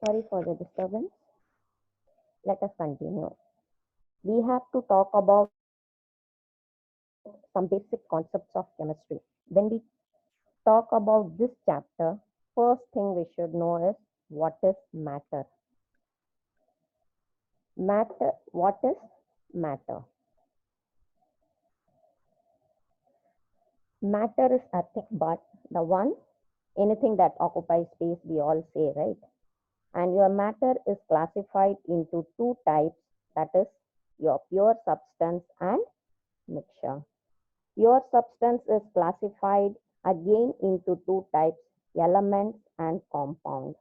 Sorry for the disturbance. Let us continue. We have to talk about some basic concepts of chemistry. When we talk about this chapter, first thing we should know is what is matter. What is matter? Matter is nothing but the one, anything that occupies space, we all say, right? And your matter is classified into two types, that is your pure substance and mixture. Pure substance is classified again into two types, elements and compound.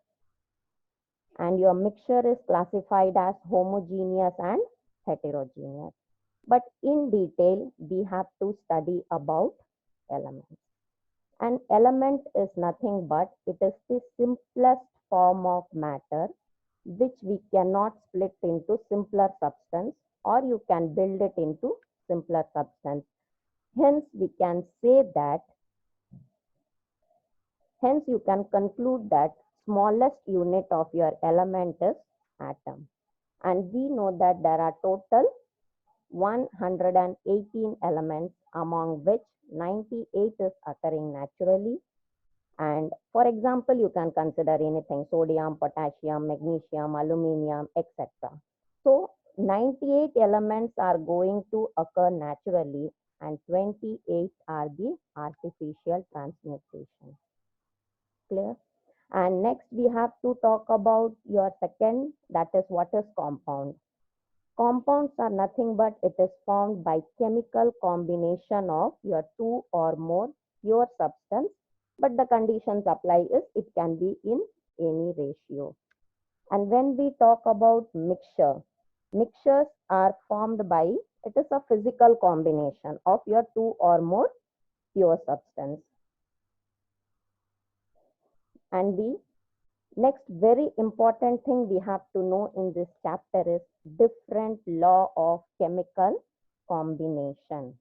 And your mixture is classified as homogeneous and heterogeneous. But in detail, we have to study about elements. An element is nothing but it is the simplest form of matter which we cannot split into simpler substance, or you can build it into simpler substance. Hence, we can say that, hence you can conclude that smallest unit of your element is atom. And we know that there are total 118 elements, among which 98 is occurring naturally. And for example, you can consider anything, sodium, potassium, magnesium, aluminium, etc. So 98 elements are going to occur naturally and 28 are the artificial transmutation. Clear? And next we have to talk about your second, that is what is compound. Compounds are nothing but it is formed by chemical combination of your two or more pure substance, but the conditions apply is it can be in any ratio. And when we talk about mixture, mixtures are formed by, it is a physical combination of your two or more pure substance. And the next very important thing we have to know in this chapter is different law of chemical combination.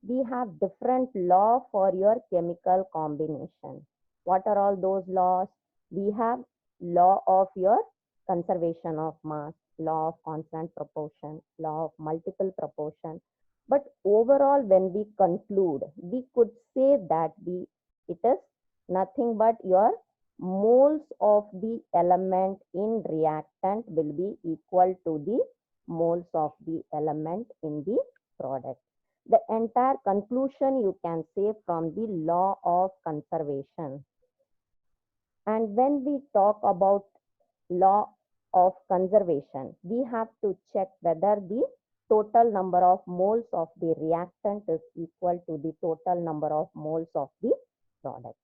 We have different law for your chemical combination. What are all those laws? We have law of your conservation of mass, law of constant proportion, law of multiple proportion. But overall, when we conclude, we could say that it is nothing but your moles of the element in reactant will be equal to the moles of the element in the product. The entire conclusion you can say from the law of conservation. And when we talk about law of conservation, we have to check whether the total number of moles of the reactant is equal to the total number of moles of the product.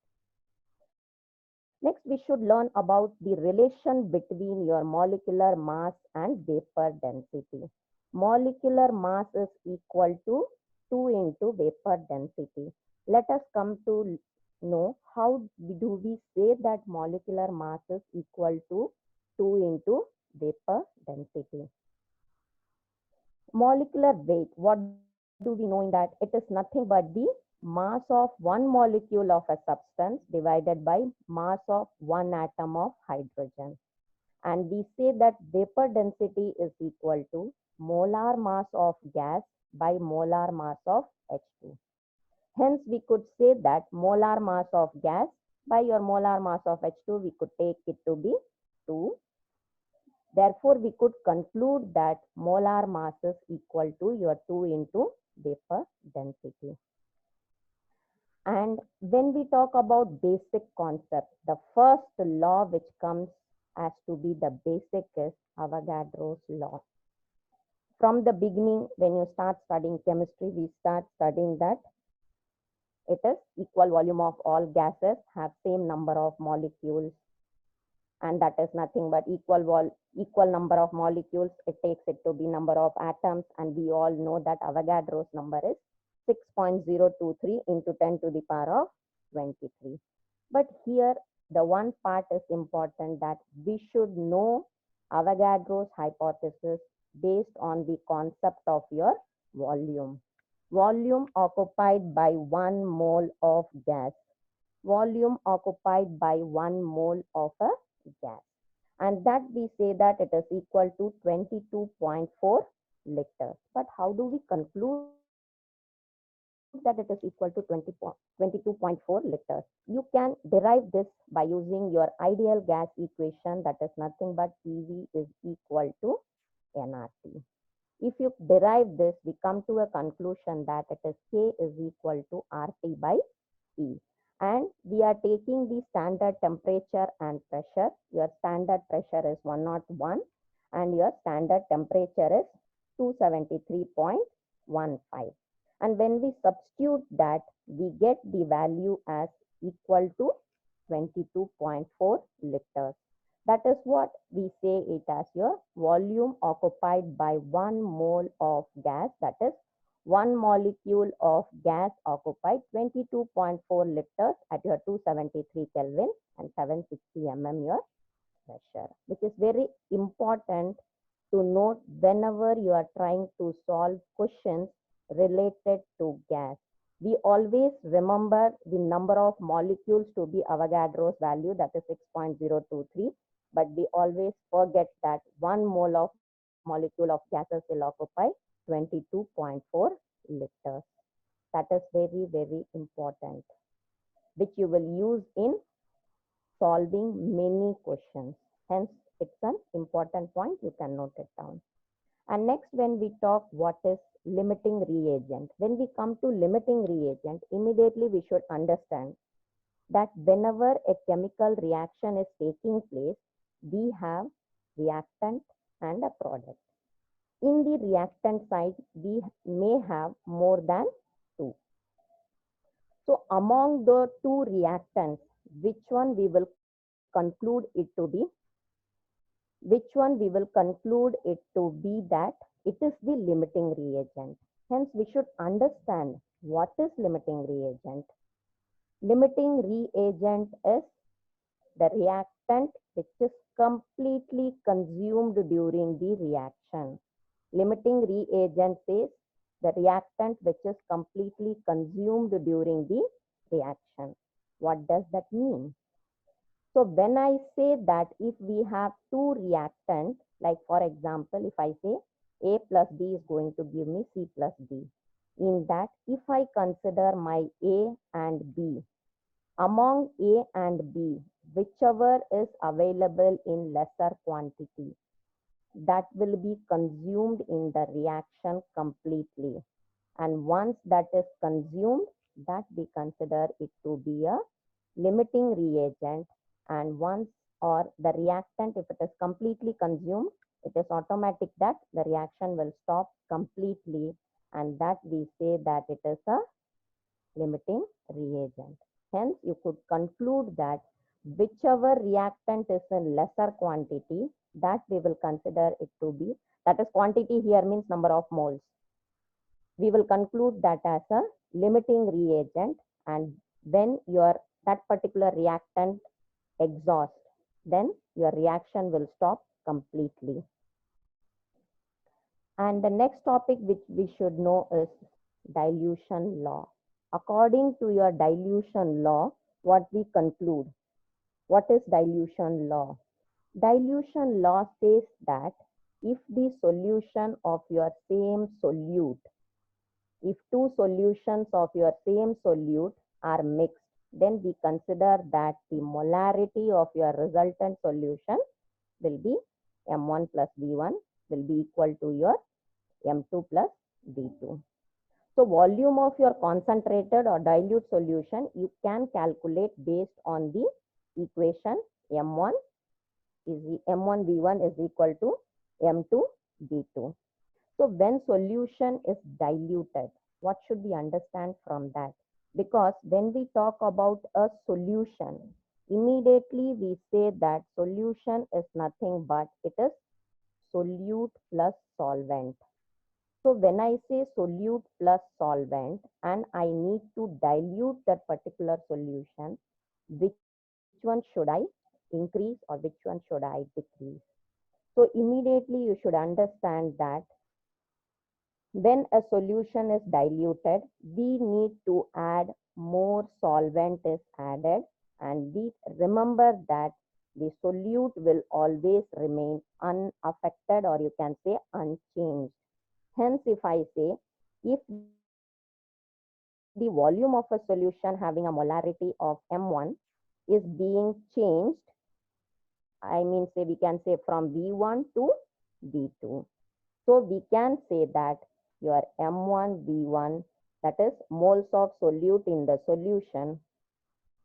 Next, we should learn about the relation between your molecular mass and vapor density. Molecular mass is equal to 2 into vapor density. Let us come to know how do we say that molecular mass is equal to 2 into vapor density. Molecular weight, what do we know in that? It is nothing but the mass of one molecule of a substance divided by mass of one atom of hydrogen. And we say that vapor density is equal to molar mass of gas by molar mass of H2. Hence, we could say that molar mass of gas by your molar mass of H2, we could take it to be 2. Therefore, we could conclude that molar mass is equal to your 2 into vapor density. And when we talk about basic concept, the first law which comes as to be the basic is Avogadro's law. From the beginning, when you start studying chemistry, we start studying that it is equal volume of all gases have same number of molecules, and that is nothing but equal number of molecules. It takes it to be number of atoms, and we all know that Avogadro's number is 6.023 into 10 to the power of 23. But here, the one part is important, that we should know Avogadro's hypothesis based on the concept of your volume. Volume occupied by 1 mole of gas. Volume occupied by 1 mole of a gas. and that we say that it is equal to 22.4 liters. But how do we conclude that it is equal to 22.4 liters? You can derive this by using your ideal gas equation, that is nothing but PV is equal to nRT. If you derive this, we come to a conclusion that it is K is equal to RT by E. And we are taking the standard temperature and pressure. Your standard pressure is 101 and your standard temperature is 273.15. And when we substitute that, we get the value as equal to 22.4 liters. That is what we say it as your volume occupied by 1 mole of gas, that is 1 molecule of gas occupied 22.4 liters at your 273 Kelvin and 760 mm your pressure, which is very important to note whenever you are trying to solve questions related to gas. We always remember the number of molecules to be Avogadro's value, that is 6.023, but we always forget that 1 mole of molecule of gases will occupy 22.4 liters. That is very, very important, which you will use in solving many questions. Hence, it's an important point. You can note it down. And next, when we talk what is limiting reagent, when we come to limiting reagent, immediately we should understand that whenever a chemical reaction is taking place, we have reactant and a product. In the reactant side, we may have more than two. So among the two reactants, which one we will conclude it to be? Which one we will conclude it to be that it is the limiting reagent. Hence, we should understand what is limiting reagent. Limiting reagent is the reactant which is completely consumed during the reaction. Limiting reagent says the reactant which is completely consumed during the reaction. What does that mean? So when I say that if we have two reactants, like for example, if I say A plus B is going to give me C plus D, in that if I consider my A and B, among A and B, whichever is available in lesser quantity, that will be consumed in the reaction completely. And once that is consumed, that we consider it to be a limiting reagent. And once or the reactant, if it is completely consumed, it is automatic that the reaction will stop completely, and that we say that it is a limiting reagent. Hence, you could conclude that whichever reactant is in lesser quantity, that we will consider it to be, that is quantity here means number of moles. We will conclude that as a limiting reagent, and when that particular reactant exhausts, then your reaction will stop completely. And the next topic which we should know is dilution law. According to your dilution law, what we conclude? What is dilution law? Dilution law says that if the solution of your same solute, if two solutions of your same solute are mixed, then we consider that the molarity of your resultant solution will be M1 plus B1 will be equal to your M2 plus B2. So volume of your concentrated or dilute solution, you can calculate based on the equation M1 B1 is equal to M2 B2. So when solution is diluted, what should we understand from that? Because when we talk about a solution, immediately we say that solution is nothing but it is solute plus solvent. So when I say solute plus solvent and I need to dilute that particular solution, which one should I increase or which one should I decrease? So immediately you should understand that when a solution is diluted, we need to add more solvent is added, and we remember that the solute will always remain unaffected, or you can say unchanged. Hence, if I say, if the volume of a solution having a molarity of M1 is being changed, I mean, say we can say from V1 to V2. So we can say that your M1 V1, that is moles of solute in the solution,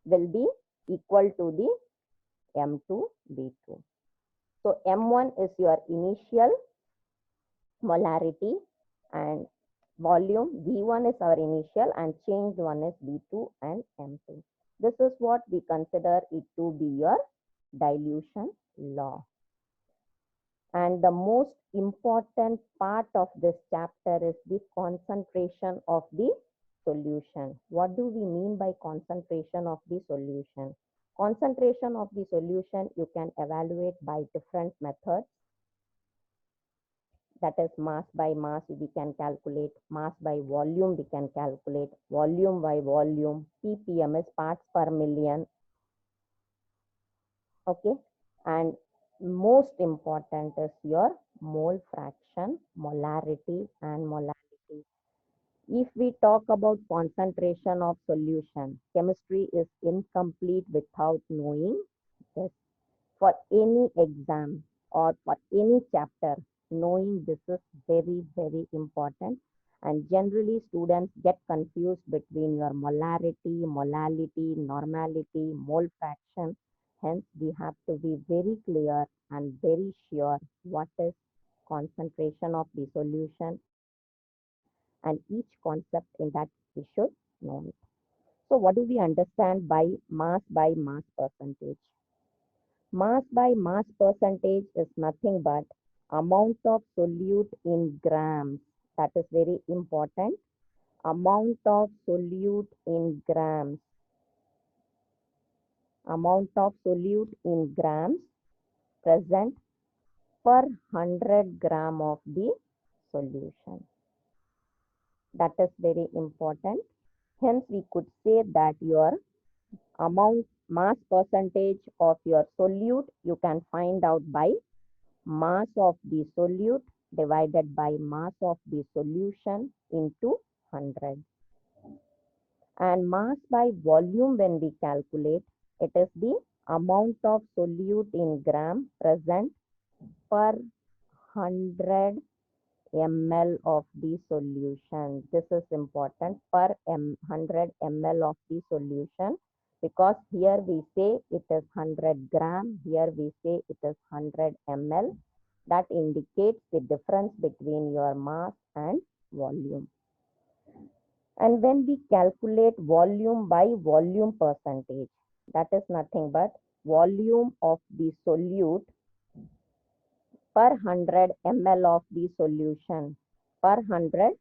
will be equal to the M2 V2. So M1 is your initial molarity and volume. V1 is our initial and changed one is V2 and M2. This is what we consider it to be your dilution law. And the most important part of this chapter is the concentration of the solution. What do we mean by concentration of the solution? Concentration of the solution you can evaluate by different methods. That is mass by mass we can calculate, mass by volume we can calculate, volume by volume, ppm is parts per million. Okay, and most important is your mole fraction, molarity and molality. If we talk about concentration of solution, chemistry is incomplete without knowing this. For any exam or for any chapter, knowing this is very, very important. And generally, students get confused between your molarity, molality, normality, mole fraction. Hence, we have to be very clear and very sure what is concentration of the solution, and each concept in that we should know it. So, what do we understand by mass percentage? Mass by mass percentage is nothing but amount of solute in grams. That is very important. Amount of solute in grams. Amount of solute in grams present per 100 gram of the solution. That is very important. Hence, we could say that your amount mass percentage of your solute you can find out by mass of the solute divided by mass of the solution into 100. And mass by volume when we calculate, it is the amount of solute in gram present per 100 ml of the solution. This is important, per 100 ml of the solution, because here we say it is 100 gram, here we say it is 100 ml. That indicates the difference between your mass and volume. And when we calculate volume by volume percentage, that is nothing but volume of the solute per 100 ml of the solution, per 100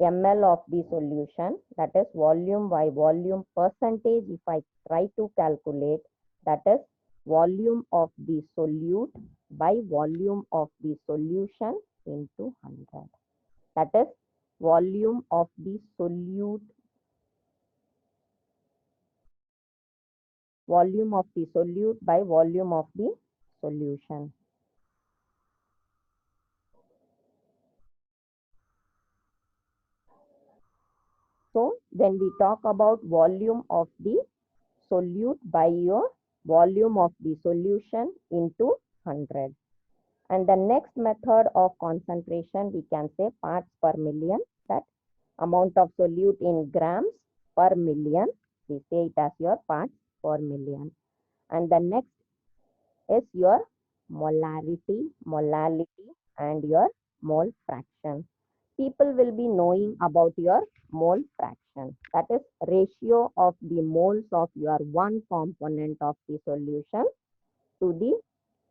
ml of the solution, that is volume by volume percentage. If I try to calculate, that is volume of the solute by volume of the solution into 100. That is volume of the solute, volume of the solute by volume of the solution. So when we talk about volume of the solute by your volume of the solution into 100. And the next method of concentration, we can say parts per million, that amount of solute in grams per million, we say it as your parts per million. And the next is your molarity, molality and your mole fraction. People will be knowing about your mole fraction, that is ratio of the moles of your one component of the solution to the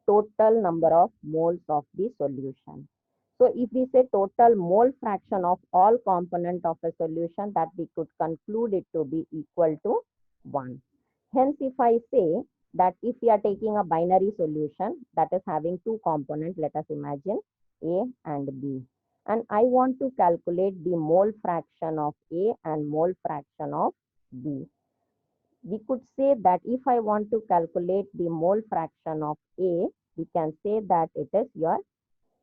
total number of moles of the solution. So if we say total mole fraction of all component of a solution, that we could conclude it to be equal to 1. Hence, if I say that if we are taking a binary solution that is having two components, let us imagine A and B, and I want to calculate the mole fraction of A and mole fraction of B. we could say that if I want to calculate the mole fraction of A, we can say that it is your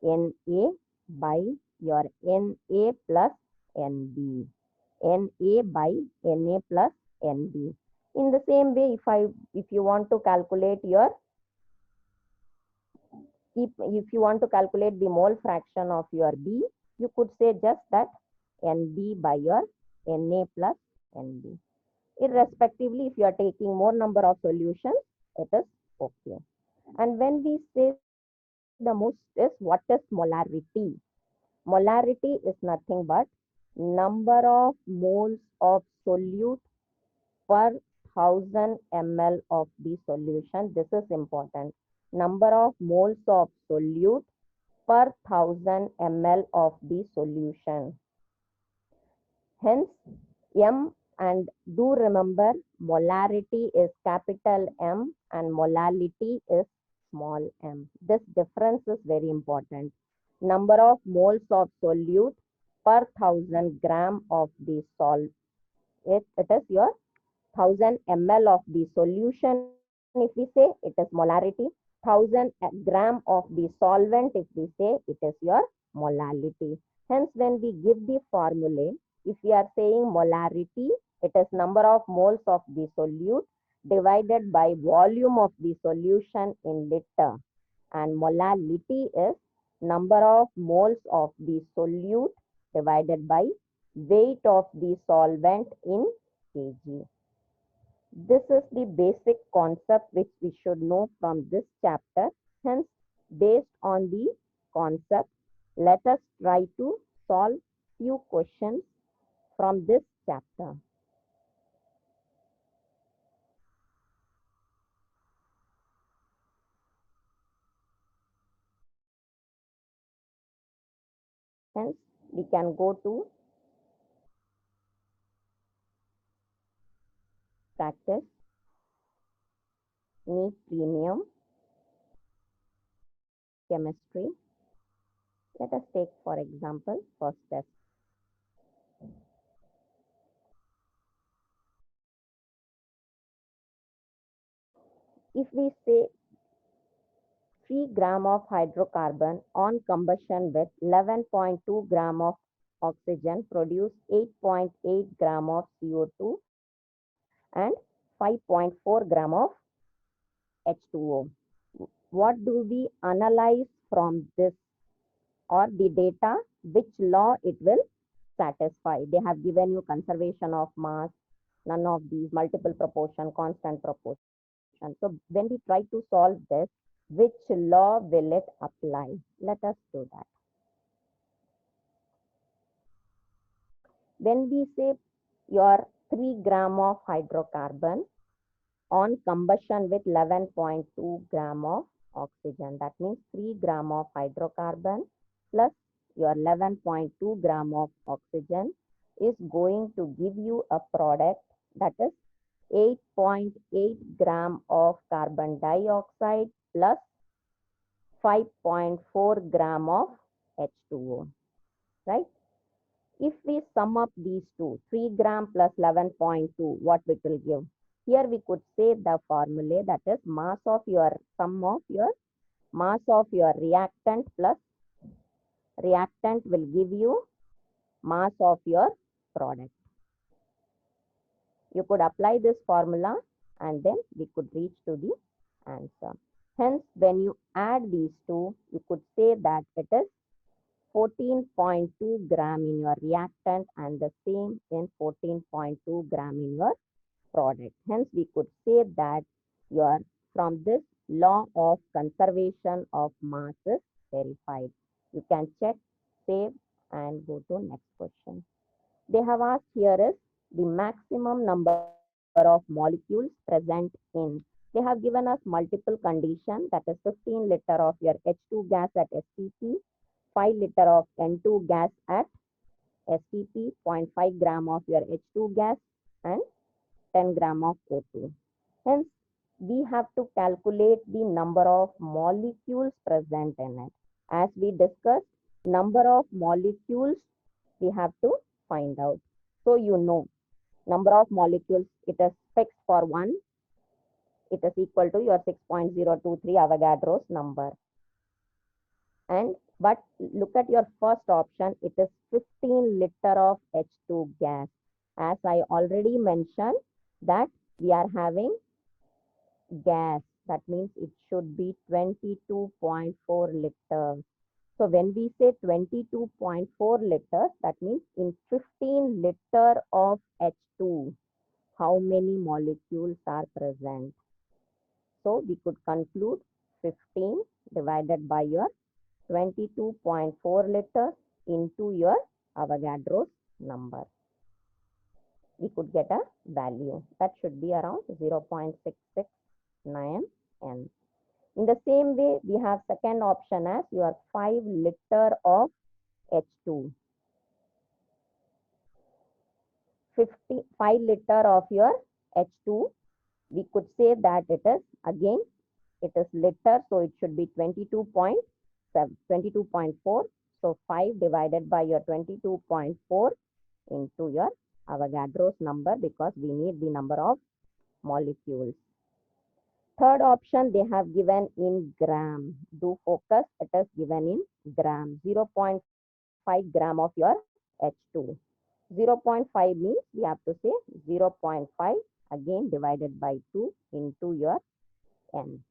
Na by your Na plus Nb. Na by Na plus Nb. In the same way, if you want to calculate your if you want to calculate the mole fraction of your B, you could say just that Nb by your Na plus Nb. Irrespectively, if you are taking more number of solutions, it is okay. And when we say the most is what is molarity? Molarity is nothing but number of moles of solute per 1000 ml of the solution. This is important. Number of moles of solute per 1000 ml of the solution. Hence, M, and do remember molarity is capital M and molality is small m. This difference is very important. Number of moles of solute per 1000 gram of the it is your 1000 ml of the solution. If we say it is molarity, 1000 gram of the solvent, if we say it is your molality. Hence, when we give the formulae, if we are saying molarity, it is number of moles of the solute divided by volume of the solution in liter. And molality is number of moles of the solute divided by weight of the solvent in kg. This is the basic concept which we should know from this chapter. Hence, based on the concept, let us try to solve few questions from this chapter. Hence, we can go to practice, NEET Premium, Chemistry. Let us take, for example, first test. If we say 3 gram of hydrocarbon on combustion with 11.2 gram of oxygen produce 8.8 gram of CO2 and 5.4 gram of H2O. What do we analyze from this or the data? Which law it will satisfy? They have given you conservation of mass, none of these, multiple proportion, constant proportion. So when we try to solve this, which law will it apply? Let us do that. When we say your 3 gram of hydrocarbon on combustion with 11.2 gram of oxygen, that means 3 gram of hydrocarbon plus your 11.2 gram of oxygen is going to give you a product that is 8.8 gram of carbon dioxide plus 5.4 gram of H2O, right? If we sum up these two, 3 gram plus 11.2, what it will give? Here we could say the formula, that is mass of your sum of your mass of your reactant plus reactant will give you mass of your product. You could apply this formula and then we could reach to the answer. Hence, when you add these two, you could say that it is 14.2 gram in your reactant and the same in 14.2 gram in your product. Hence, we could say that your from this law of conservation of mass is verified. You can check, save, and go to next question. They have asked here is the maximum number of molecules present in. They have given us multiple conditions, that is 15 liter of your H2 gas at STP, 5 liter of N2 gas at STP, 0.5 gram of your H2 gas and 10 gram of O2. Hence, we have to calculate the number of molecules present in it. As we discussed, number of molecules we have to find out. So you know Number of molecules, it is fixed for 1. It is equal to your 6.023 Avogadro's number. But look at your first option, it is 15 liter of H2 gas. As I already mentioned that we are having gas, that means it should be 22.4 liters. So when we say 22.4 liters, that means in 15 liter of H2, how many molecules are present? So we could conclude 15 divided by your 22.4 liters into your Avogadro's number. We could get a value that should be around 0.669 N. In the same way, we have second option as your 5 liter of H2. 5 liter of your H2, we could say that it is again, it is liter, so it should be 22.4. So 5 divided by your 22.4 into your Avogadro's number, because we need the number of molecules. Third option they have given in gram. Do focus, it is given in gram. 0.5 gram of your H2. 0.5 means we have to say 0.5 again divided by 2 into your N.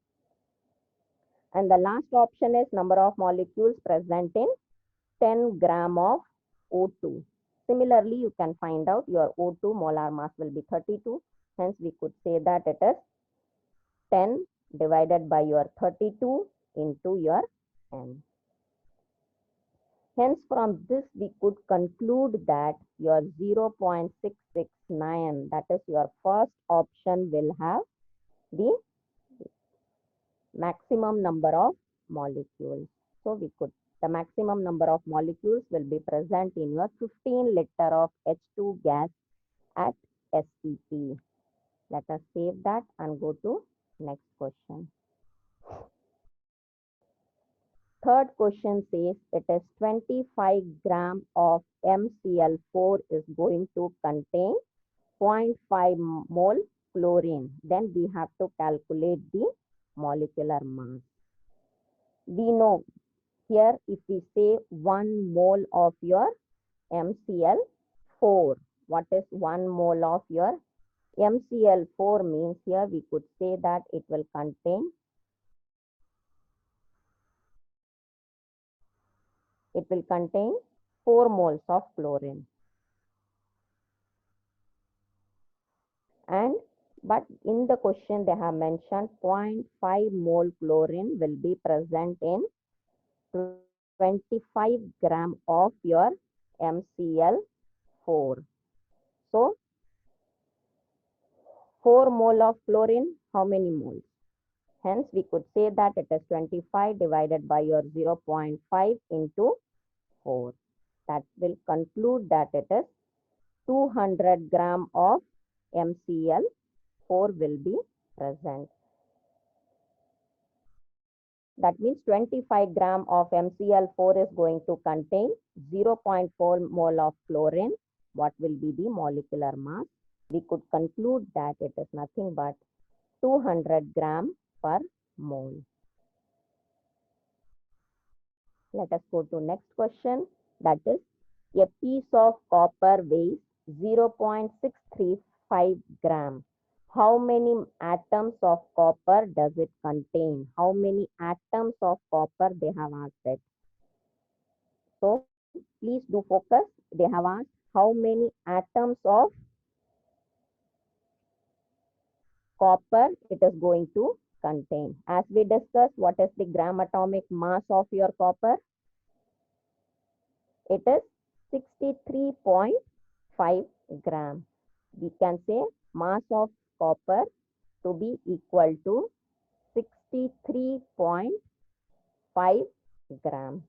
And the last option is number of molecules present in 10 gram of O2. Similarly, you can find out your O2 molar mass will be 32. Hence, we could say that it is 10 divided by your 32 into your N. Hence, from this, we could conclude that your 0.669, that is your first option, will have the maximum number of molecules. So, we could, the maximum number of molecules will be present in your 15 liter of H2 gas at STP. Let us save that and go to next question. Third question says it is 25 gram of MCl4 is going to contain 0.5 mole chlorine. Then we have to calculate the molecular mass. We know here if we say 1 mole of your MCl4, what is 1 mole of your MCl4 means? Here we could say that it will contain 4 moles of chlorine. But in the question they have mentioned 0.5 mole chlorine will be present in 25 gram of your MCl4. So 4 mole of chlorine, how many moles? Hence we could say that it is 25 divided by your 0.5 into 4. That will conclude that it is 200 gram of MCl4 will be present. That means 25 gram of MCl4 is going to contain 0.4 mole of chlorine. What will be the molecular mass? We could conclude that it is nothing but 200 gram per mole. Let us go to next question. That is, a piece of copper weighs 0.635 gram. How many atoms of copper does it contain? How many atoms of copper they have asked it. So, please do focus. They have asked how many atoms of copper it is going to contain. As we discussed, what is the gram atomic mass of your copper? It is 63.5 gram. We can say mass of copper to be equal to 63.5 gram.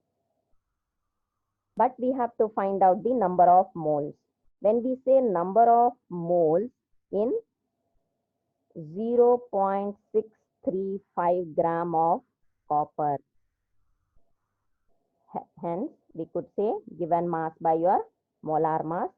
But we have to find out the number of moles. When we say number of moles in 0.635 gram of copper, hence we could say given mass by your molar mass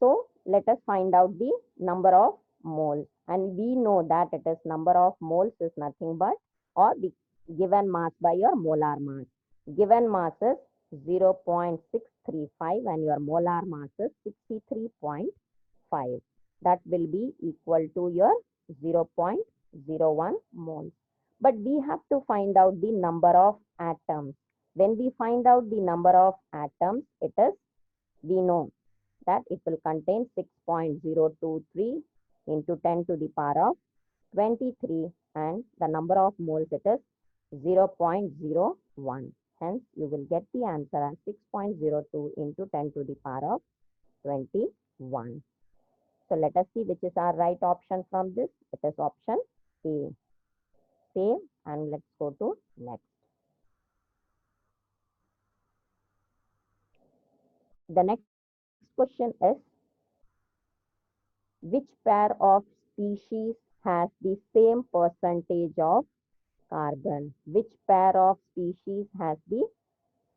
So let us find out the number of moles. And we know that it is number of moles is nothing but or the given mass by your molar mass. Given mass is 0.635 and your molar mass is 63.5. That will be equal to your 0.01 moles. But we have to find out the number of atoms. When we find out the number of atoms, we know that it will contain 6.023 into 10 to the power of 23 and the number of moles it is 0.01. Hence, you will get the answer as 6.02 into 10 to the power of 21. So let us see which is our right option from this. It is option A. Save and let's go to next. The next question is, which pair of species has the same percentage of carbon? Which pair of species has the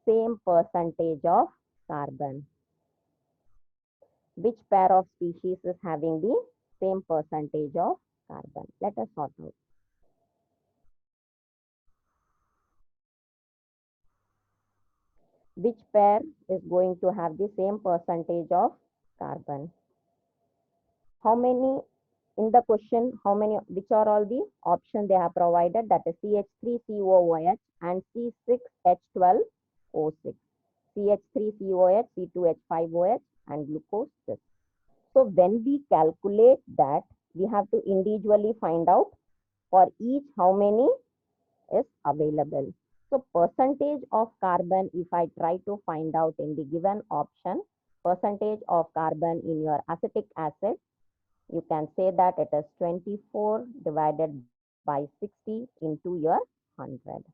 same percentage of carbon? Which pair of species is having the same percentage of carbon? Let us sort out. Which pair is going to have the same percentage of carbon? How many in the question, which are all the options they have provided? That is CH3COOH and C6H12O6. CH3COH, C2H5OH and glucose 6. So when we calculate that, we have to individually find out for each how many is available. So percentage of carbon, if I try to find out in the given option, percentage of carbon in your acetic acid, you can say that it is 24 divided by 60 into your 100.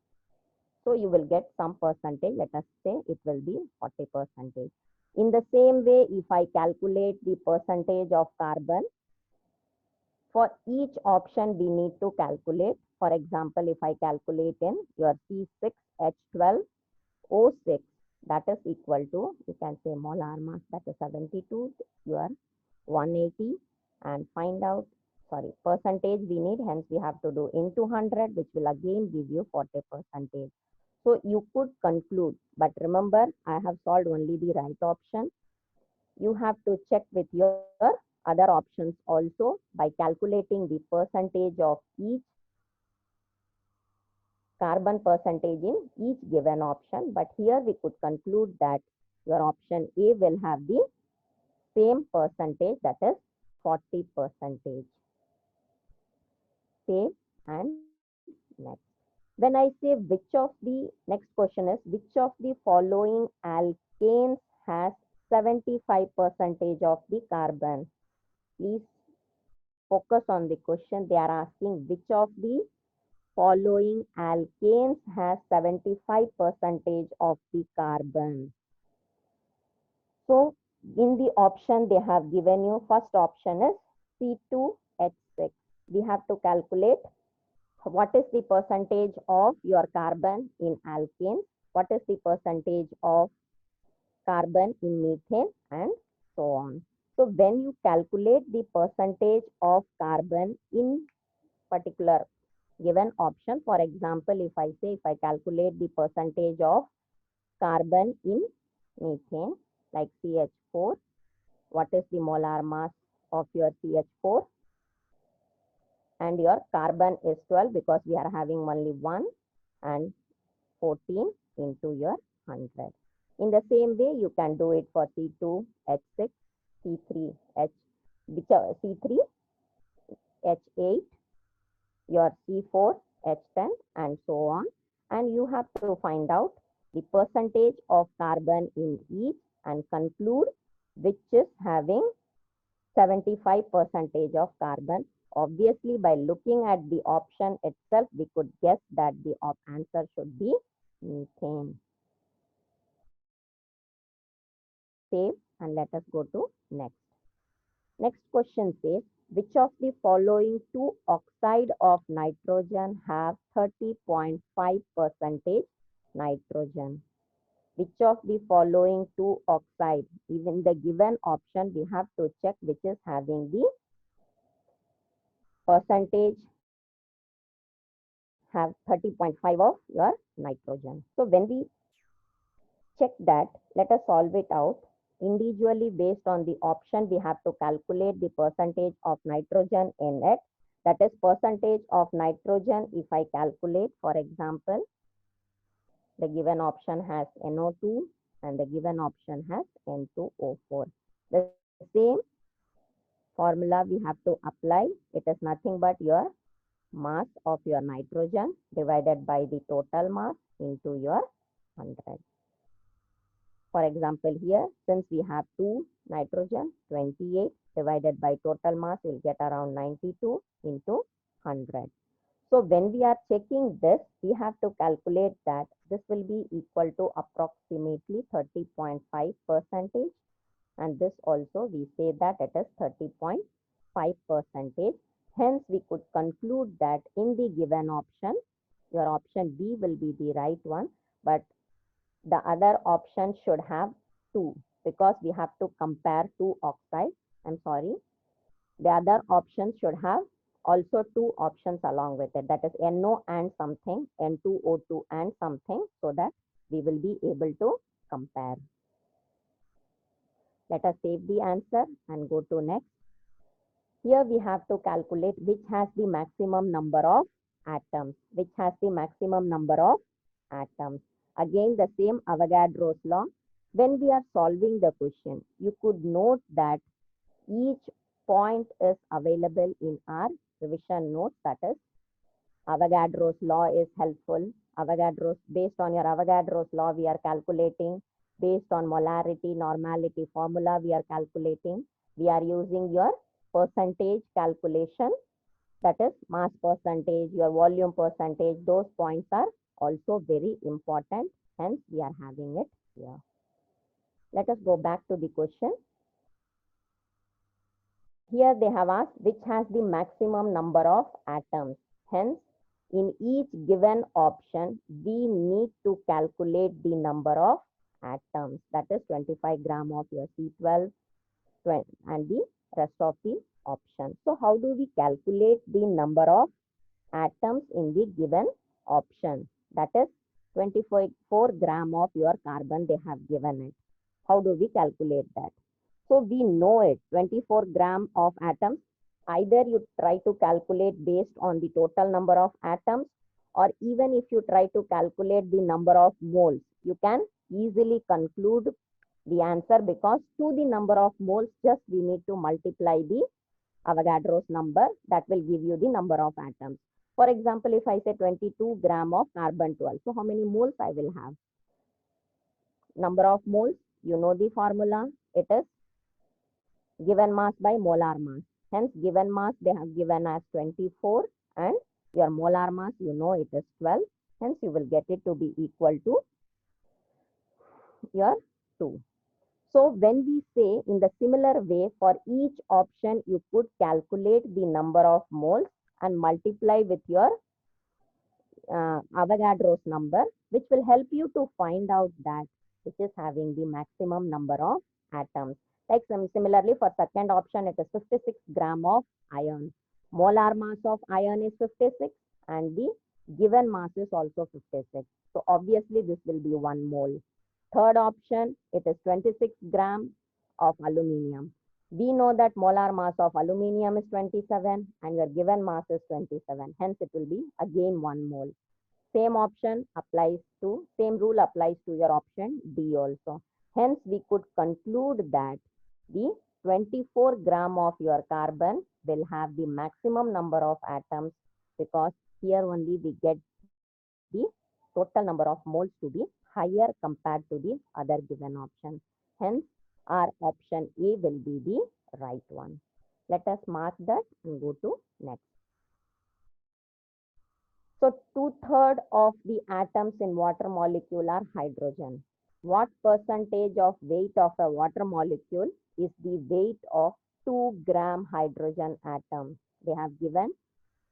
So you will get some percentage. Let us say it will be 40%. In the same way, if I calculate the percentage of carbon, for each option we need to calculate. For example, if I calculate in your C6H12O6, that is equal to, you can say molar mass, that is 72, your 180, and find out, percentage we need, hence we have to do into 100, which will again give you 40%. So you could conclude, but remember, I have solved only the right option. You have to check with your other options also by calculating the percentage of each carbon percentage in each given option. But here we could conclude that your option A will have the same percentage, that is 40%. Save and next. When I say which of the, next question is, which of the following alkanes has 75% of the carbon? Please focus on the question. They are asking which of the following alkanes has 75% of the carbon. So in the option they have given you, first option is C2H6. We have to calculate what is the percentage of your carbon in alkanes, what is the percentage of carbon in methane, and so on. So when you calculate the percentage of carbon in particular given option, for example, if I calculate the percentage of carbon in methane, like CH4, what is the molar mass of your CH4? And your carbon is 12 because we are having only 1 and 14 into your 100. In the same way, you can do it for C2H6, C3H, C3H8, your C4H10 and so on. And you have to find out the percentage of carbon in each and conclude which is having 75% of carbon. Obviously, by looking at the option itself, we could guess that the answer should be methane. Save and let us go to next. Next question says, which of the following two oxide of nitrogen have 30.5% nitrogen? which of the following two oxide? Even the given option, we have to check which is having the percentage have 30.5 of your nitrogen. So when we check that, let us solve it out. Individually, based on the option, we have to calculate the percentage of nitrogen in it. That is percentage of nitrogen. If I calculate, for example, the given option has NO2 and the given option has N2O4. The same formula we have to apply. It is nothing but your mass of your nitrogen divided by the total mass into your 100. For example, here, since we have 2 nitrogen, 28 divided by total mass, will get around 92 into 100. So when we are checking this, we have to calculate that this will be equal to approximately 30.5 percentage. And this also we say that it is 30.5 percentage. Hence, we could conclude that in the given option, your option B will be the right one, but the other option should have 2 because we have to compare 2 oxides. I'm sorry. The other option should have also 2 options along with it. That is NO and something, N2O2 and something, so that we will be able to compare. Let us save the answer and go to next. Here we have to calculate which has the maximum number of atoms. Which has the maximum number of atoms. Again, the same Avogadro's law. When we are solving the question, you could note that each point is available in our revision notes. That is, Avogadro's law is helpful. Based on your Avogadro's law, we are calculating. Based on molarity, normality formula, we are calculating. We are using your percentage calculation. That is mass percentage, your volume percentage. Those points are also very important. Hence, we are having it here. Let us go back to the question. Here they have asked which has the maximum number of atoms. Hence, in each given option, we need to calculate the number of atoms. That is 25 gram of your C12 and the rest of the options. So, how do we calculate the number of atoms in the given option? That is 24 gram of your carbon they have given it. How do we calculate that? So we know it, 24 gram of atoms. Either you try to calculate based on the total number of atoms, or even if you try to calculate the number of moles, you can easily conclude the answer, because to the number of moles, just we need to multiply the Avogadro's number. That will give you the number of atoms. For example, if I say 22 gram of carbon 12, so how many moles I will have? Number of moles, you know the formula. It is given mass by molar mass. Hence, given mass they have given as 24 and your molar mass, you know it is 12. Hence, you will get it to be equal to your 2. So, when we say in the similar way, for each option, you could calculate the number of moles and multiply with your Avogadro's number, which will help you to find out that which is having the maximum number of atoms. Like similarly, for second option, it is 56 gram of iron. Molar mass of iron is 56 and the given mass is also 56. So obviously this will be 1 mole. Third option, it is 26 gram of aluminium. We know that molar mass of aluminium is 27 and your given mass is 27. Hence it will be again 1 mole. Same option applies to, same rule applies to your option D also. Hence we could conclude that the 24 gram of your carbon will have the maximum number of atoms, because here only we get the total number of moles to be higher compared to the other given option. Hence, our option A will be the right one. Let us mark that and go to next. So, 2/3 of the atoms in water molecule are hydrogen. What percentage of weight of a water molecule is the weight of 2 gram hydrogen atom? They have given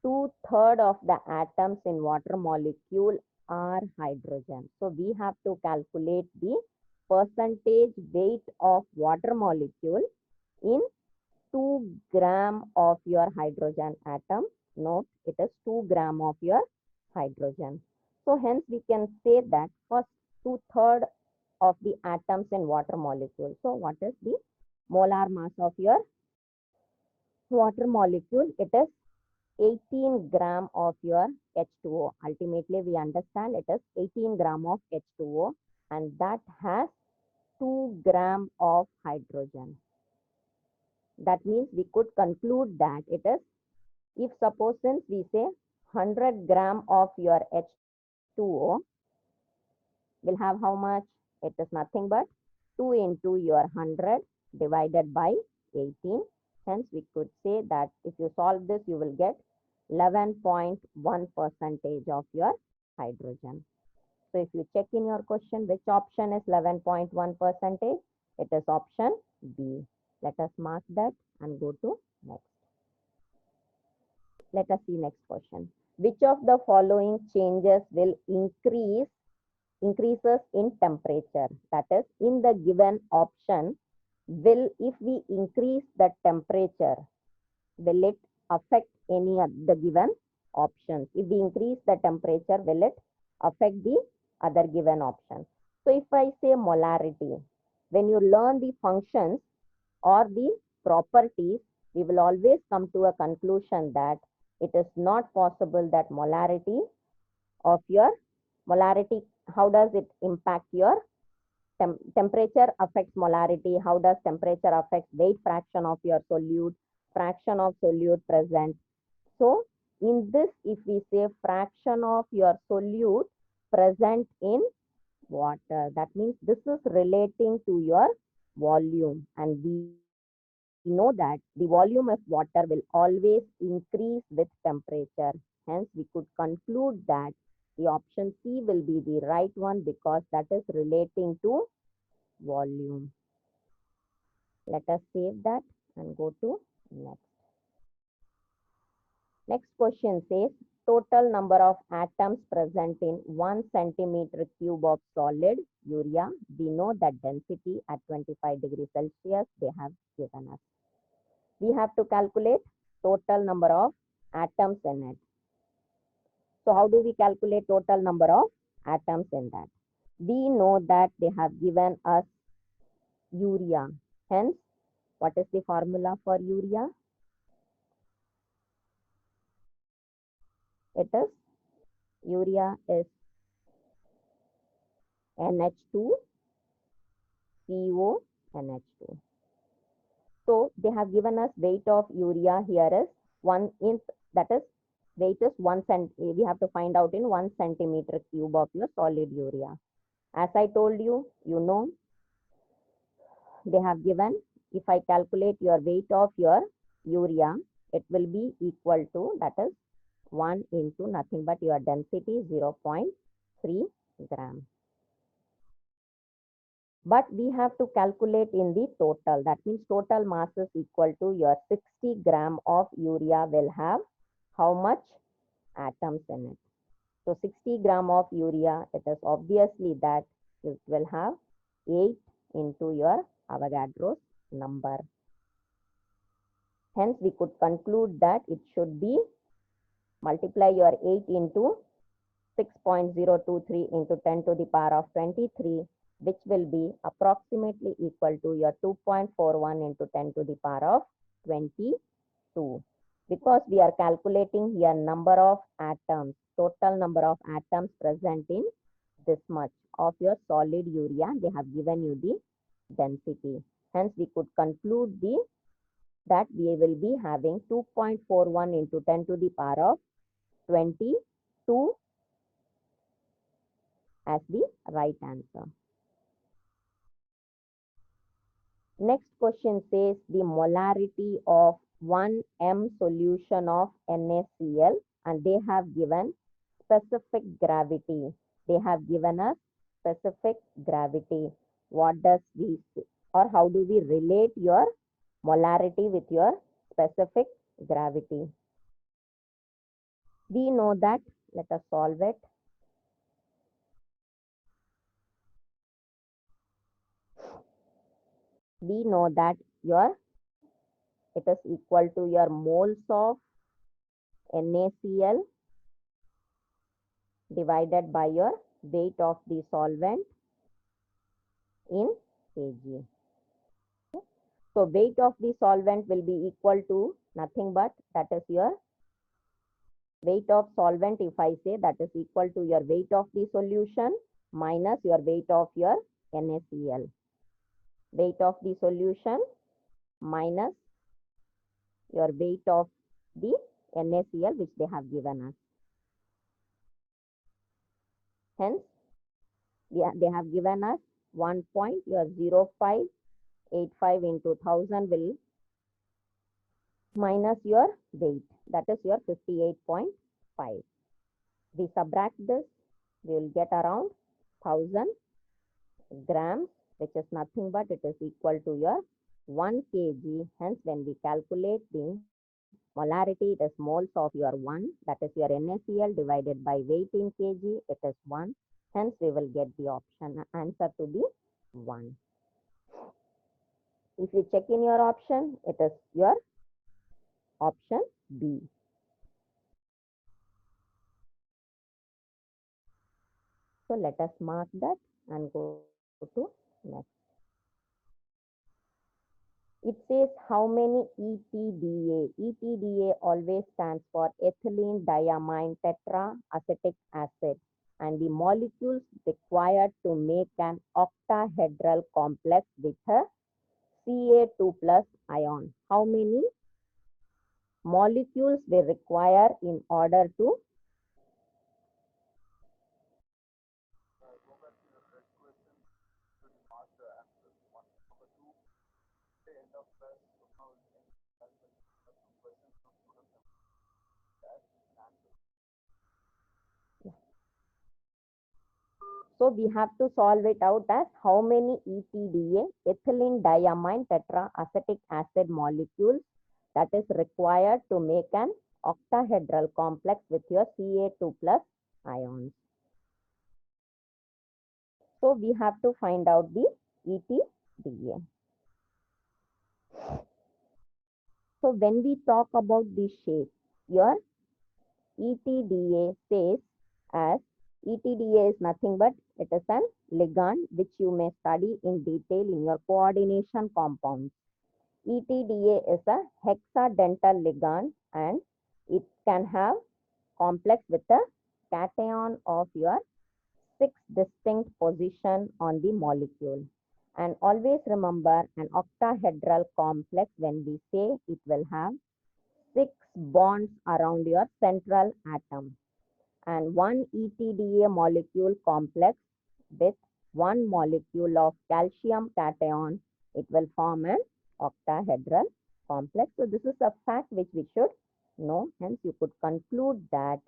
2/3 of the atoms in water molecule are hydrogen. So we have to calculate the percentage weight of water molecule in 2 gram of your hydrogen atom. Note, it is 2 gram of your hydrogen. So hence we can say that first 2/3 of the atoms in water molecule. So what is the molar mass of your water molecule? It is 18 gram of your H2O. Ultimately, we understand it is 18 gram of H2O, and that has 2 gram of hydrogen. That means we could conclude that it is, if suppose since we say 100 gram of your H2O will have how much? It is nothing but 2 into your 100 divided by 18. Hence, we could say that if you solve this, you will get 11.1 percentage of your hydrogen. So if you check in your question, which option is 11.1 percentage? It is option B. Let us mark that and go to next. Let us see next question. Which of the following changes will increases in temperature? That is, in the given option, will, if we increase the temperature, will it affect any of the given options? If we increase the temperature, will it affect the other given options? So if I say molarity, when you learn the functions or the properties, we will always come to a conclusion that it is not possible that molarity, how does it impact your temperature affects molarity? How does temperature affect weight fraction of your solute, fraction of solute present? So in this, if we say fraction of your solute present in water, that means this is relating to your volume, and we know that the volume of water will always increase with temperature. Hence, we could conclude that the option C will be the right one because that is relating to volume. Let us save that and go to next. Next question says, total number of atoms present in 1 centimeter cube of solid urea. We know that density at 25 degrees Celsius they have given us. We have to calculate total number of atoms in it. So how do we calculate total number of atoms in that? We know that they have given us urea. Hence, what is the formula for urea? It is, urea is NH2 CO NH2. So they have given us weight of urea here is 1 inch, that is weight is 1 cent. We have to find out in 1 centimeter cube of your solid urea. As I told you, you know, they have given, if I calculate your weight of your urea, it will be equal to, that is 1 into nothing but your density 0.3 gram. But we have to calculate in the total. That means total mass is equal to your 60 gram of urea will have how much atoms in it. So 60 gram of urea, it is obviously that it will have 8 into your Avogadro's number. Hence, we could conclude that it should be, multiply your 8 into 6.023 into 10 to the power of 23, which will be approximately equal to your 2.41 into 10 to the power of 22. Because we are calculating here number of atoms, total number of atoms present in this much of your solid urea, they have given you the density. Hence, we could conclude that we will be having 2.41 into 10 to the power of 22 as the right answer. Next question says the molarity of 1 m solution of NaCl, and they have given specific gravity. They have given us specific gravity. What does we, or how do we relate your molarity with your specific gravity? We know that, let us solve it. we know that it is equal to your moles of NaCl divided by your weight of the solvent in kg. So weight of the solvent will be equal to nothing but that is your weight of solvent. If I say that is equal to your weight of the solution minus your weight of your NaCl. Weight of the solution minus your weight of the NaCl which they have given us. Hence, they have given us 1.0585 into 1000 will minus your weight, that is your 58.5. We subtract this, we will get around 1000 grams, which is nothing but it is equal to your 1 kg. Hence, when we calculate the molarity, it is moles of your 1, that is your NaCl divided by weight in kg, it is 1. Hence, we will get the answer to be 1. If you check in your option, it is your option B. So let us mark that and go to next. It says how many ETDA. ETDA always stands for ethylene diamine tetraacetic acid, and the molecules required to make an octahedral complex with a Ca2 plus ion. How many molecules we require in order to So we have to solve it out as how many ETDA, ethylene diamine tetraacetic acid molecules that is required to make an octahedral complex with your Ca2 plus ions. So we have to find out the ETDA. So when we talk about the shape, your ETDA says as ETDA is nothing but it is an ligand which you may study in detail in your coordination compounds. ETDA is a hexadental ligand and it can have complex with a cation of your 6 distinct position on the molecule. And always remember an octahedral complex, when we say it will have 6 bonds around your central atom, and one ETDA molecule complex with one molecule of calcium cation, it will form an octahedral complex. So this is a fact which we should know. Hence, you could conclude that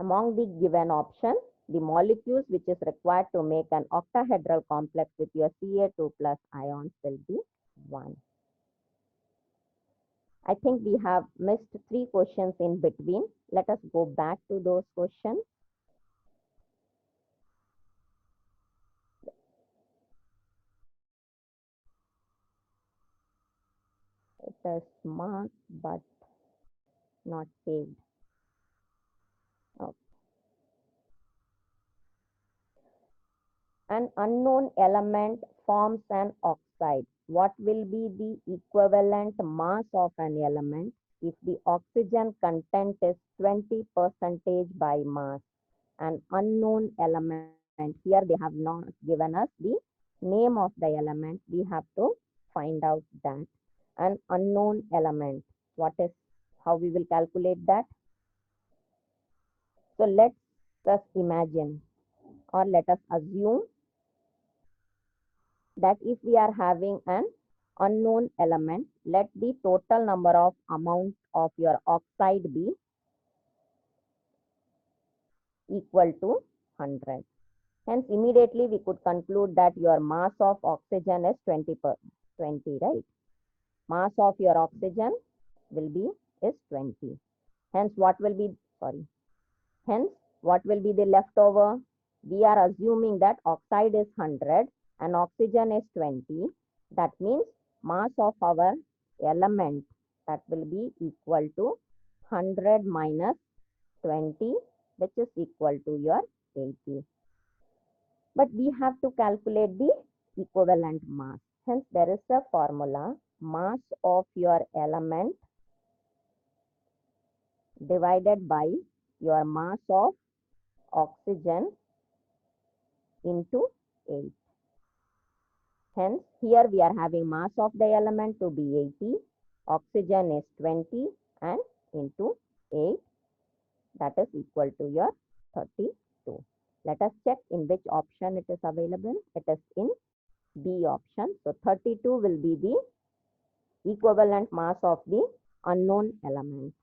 among the given option, the molecules which is required to make an octahedral complex with your Ca2 plus ions will be 1. I think we have missed 3 questions in between. Let us go back to those questions. It is marked but not saved. Okay. An unknown element forms an oxide. What will be the equivalent mass of an element if the oxygen content is 20% by mass? An unknown element. Here they have not given us the name of the element. We have to find out that. An unknown element. What is, how we will calculate that? So let us imagine or let us assume that if we are having an unknown element, let the total number of amount of your oxide be equal to 100. Hence, immediately we could conclude that your mass of oxygen is 20, right? Mass of your oxygen will be is 20. Hence, what will be, hence, what will be the leftover? We are assuming that oxide is 100. and oxygen is 20. That means mass of our element, that will be equal to 100 minus 20, which is equal to your 80. But we have to calculate the equivalent mass. Hence, there is a formula: mass of your element divided by your mass of oxygen into 8. Hence, here we are having mass of the element to be 80, oxygen is 20, and into 8, that is equal to your 32. Let us check in which option it is available. It is in B option. So 32 will be the equivalent mass of the unknown element.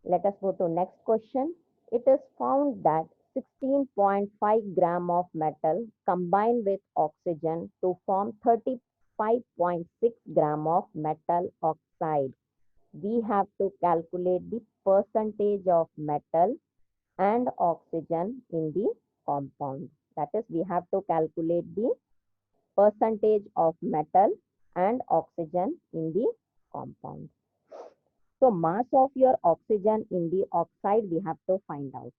Let us go to next question. It is found that 16.5 gram of metal combined with oxygen to form 35.6 gram of metal oxide. We have to calculate the percentage of metal and oxygen in the compound. That is, we have to calculate the percentage of metal and oxygen in the compound. So mass of your oxygen in the oxide we have to find out.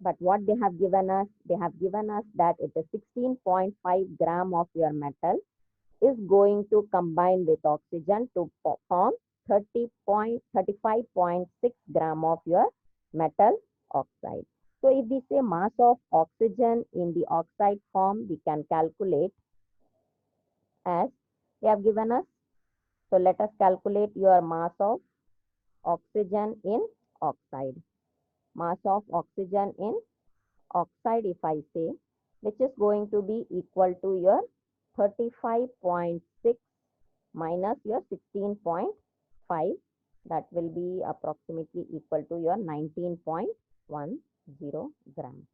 But what they have given us? They have given us that it is 16.5 gram of your metal is going to combine with oxygen to form 35.6 gram of your metal oxide. So if we say mass of oxygen in the oxide form, we can calculate as they have given us. So let us calculate your mass of oxygen in oxide. Mass of oxygen in oxide, if I say, which is going to be equal to your 35.6 minus your 16.5, that will be approximately equal to your 19.10 grams.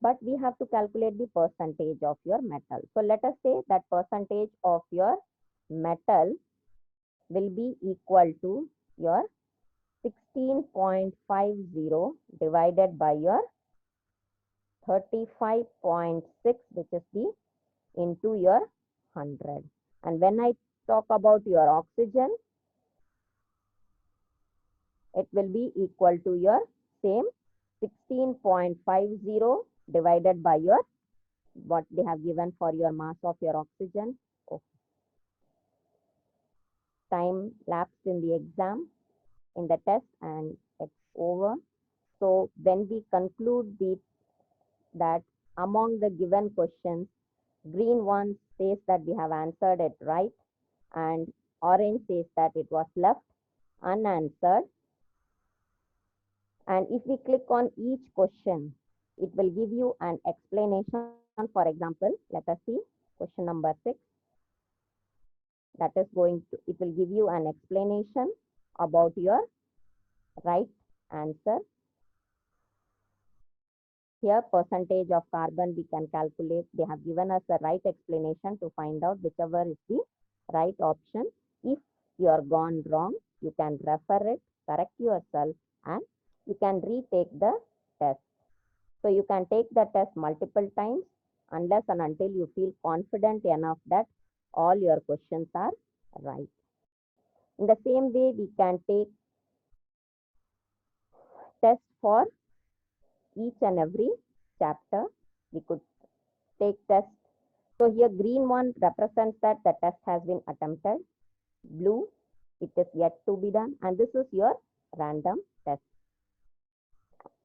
But we have to calculate the percentage of your metal. So let us say that percentage of your metal will be equal to your 16.50 divided by your 35.6, which is the into your 100. And when I talk about your oxygen, it will be equal to your same 16.50 divided by your what they have given for your mass of your oxygen. Okay. Time lapsed in the exam, in the test, and it's over. So when we conclude that among the given questions, green one says that we have answered it right, and orange says that it was left unanswered. And if we click on each question, it will give you an explanation. For example, let us see question number 6. That is it will give you an explanation about your right answer. Here, percentage of carbon we can calculate. They have given us the right explanation to find out whichever is the right option. If you are gone wrong, you can refer it, correct yourself, and you can retake the test. So you can take the test multiple times unless and until you feel confident enough that all your questions are right. In the same way, we can take tests for each and every chapter. We could take tests. So here green one represents that the test has been attempted. Blue, it is yet to be done. And this is your random test.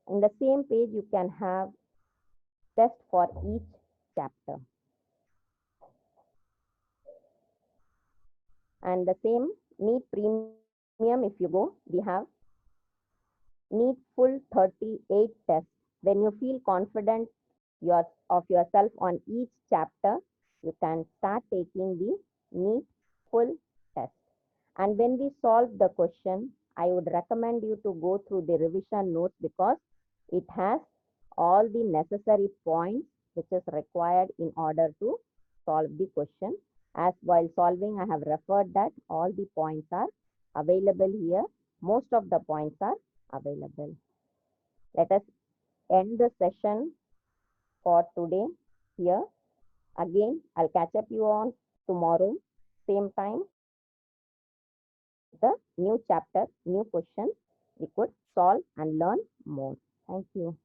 In the same page, you can have test for each chapter. And the same NEET Premium, if you go, we have NEET full 38 tests. When you feel confident of yourself on each chapter, you can start taking the NEET full test. And when we solve the question, I would recommend you to go through the revision notes because it has all the necessary points which is required in order to solve the question. As while solving, I have referred that all the points are available here. Most of the points are available. Let us end the session for today here. Again, I'll catch up you on tomorrow, same time, the new chapter, new questions we could solve and learn more. Thank you.